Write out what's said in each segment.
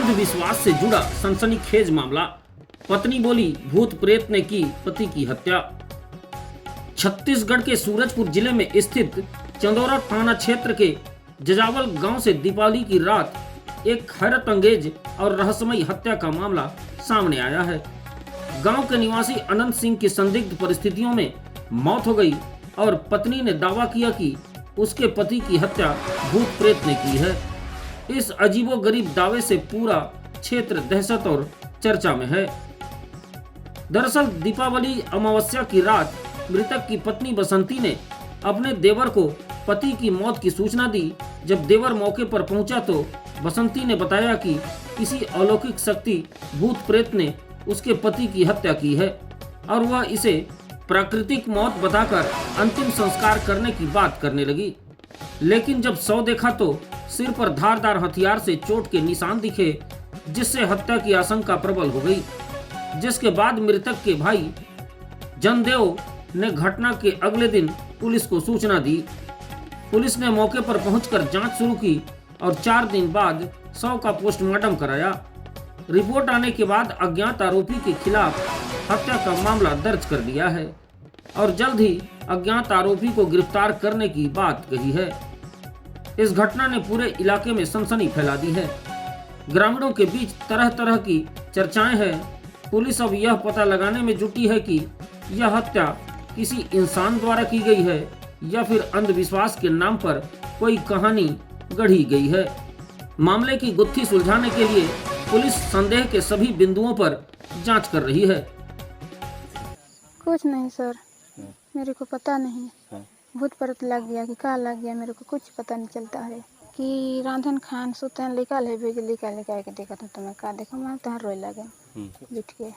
अंधविश्वास से जुड़ा सनसनीखेज मामला। पत्नी बोली भूत प्रेत ने की पति की हत्या। छत्तीसगढ़ के सूरजपुर जिले में स्थित चंदौरा थाना क्षेत्र के जजावल गांव से दीपावली की रात एक हैरत अंगेज और रहस्यमयी हत्या का मामला सामने आया है। गांव के निवासी अनंत सिंह की संदिग्ध परिस्थितियों में मौत हो गई और पत्नी ने दावा किया कि उसके पति की हत्या भूत प्रेत ने की है। इस अजीबोगरीब दावे से पूरा क्षेत्र दहशत और चर्चा में है। दरअसल दीपावली अमावस्या की रात मृतक की पत्नी बसंती ने अपने देवर को पति की मौत की सूचना दी। जब देवर मौके पर पहुंचा तो बसंती ने बताया कि किसी अलौकिक शक्ति भूत प्रेत ने उसके पति की हत्या की है और वह इसे प्राकृतिक मौत बताकर अंतिम संस्कार करने की बात करने लगी। लेकिन जब शव देखा तो सिर पर धारदार हथियार से चोट के निशान दिखे, जिससे हत्या की आशंका प्रबल हो गई। जिसके बाद मृतक के भाई जनदेव ने घटना के अगले दिन पुलिस को सूचना दी। पुलिस ने मौके पर पहुंचकर जांच शुरू की और 4 दिन बाद शव का पोस्टमार्टम कराया। रिपोर्ट आने के बाद अज्ञात आरोपी के खिलाफ हत्या का मामला दर्ज कर दिया है और जल्द ही अज्ञात आरोपी को गिरफ्तार करने की बात कही है। इस घटना ने पूरे इलाके में सनसनी फैला दी है। ग्रामीणों के बीच तरह तरह की चर्चाएं हैं। पुलिस अब यह पता लगाने में जुटी है कि यह हत्या किसी इंसान द्वारा की गई है या फिर अंधविश्वास के नाम पर कोई कहानी गढ़ी गई है। मामले की गुत्थी सुलझाने के लिए पुलिस संदेह के सभी बिंदुओं पर जांच कर रही है। कुछ नहीं सर, मेरे को पता नहीं भूत प्रेत लग गया कि क्या लग गया, मेरे को कुछ पता नहीं चलता है। कि रांधन खान सुतन लिखल है बेग लिखल के देखा तो मैं का देखा मैं तहां रोए लगे जुट के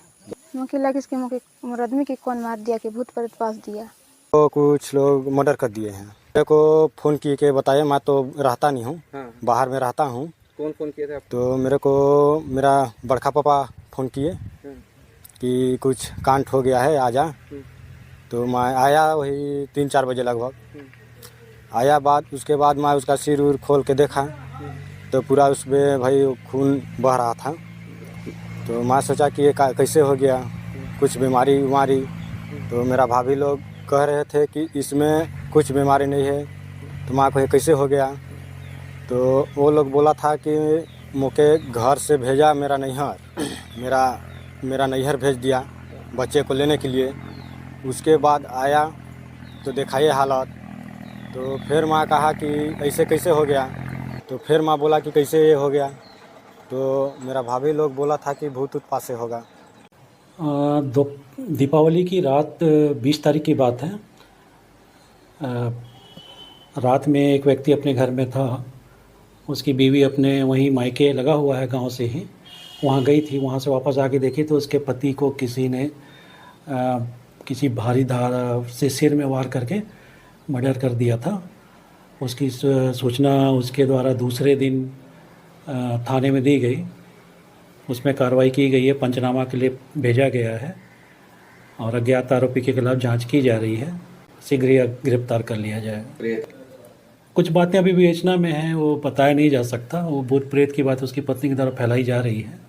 मुझे लगे इसके मुझे आदमी के कौन मार दिया कि भूत प्रेत पास दिया। तो कुछ लोग मर्डर कर दिए हैं। मेरे को फोन किए के बताया, मैं तो रहता नहीं हूँ। हाँ। बाहर में रहता हूँ। कौन फोन किए थे आप? तो मेरे को मेरा बड़का पापा फोन किए कि कुछ कांड हो गया है, आजा। तो मैं आया वही 3-4 बजे लगभग आया। उसके बाद मैं उसका सिर उर खोल के देखा तो पूरा उसमें भाई खून बह रहा था। तो मैं सोचा कि ये कैसे हो गया, कुछ बीमारी। तो मेरा भाभी लोग कह रहे थे कि इसमें कुछ बीमारी नहीं है। तो मैं को कैसे हो गया, तो वो लोग बोला था कि मुझे घर से भेजा मेरा नैहर भेज दिया बच्चे को लेने के लिए। उसके बाद आया तो देखा ये हालत। तो फिर माँ कहा कि ऐसे कैसे हो गया, तो फिर माँ बोला कि कैसे ये हो गया। तो मेरा भाभी लोग बोला था कि भूत उत्पात से होगा। दीपावली की रात 20 तारीख की बात है। रात में एक व्यक्ति अपने घर में था, उसकी बीवी अपने वहीं मायके लगा हुआ है गांव से ही, वहाँ गई थी। वहाँ से वापस आके देखी तो उसके पति को किसी ने किसी भारी धार से सिर में वार करके मर्डर कर दिया था। उसकी सूचना उसके द्वारा दूसरे दिन थाने में दी गई। उसमें कार्रवाई की गई है, पंचनामा के लिए भेजा गया है और अज्ञात आरोपी के खिलाफ जांच की जा रही है। शीघ्र ही गिरफ्तार कर लिया जाएगा। कुछ बातें अभी विवेचना में हैं, वो बताया नहीं जा सकता। वो भूत प्रेत की बात उसकी पत्नी की तरफ फैलाई जा रही है।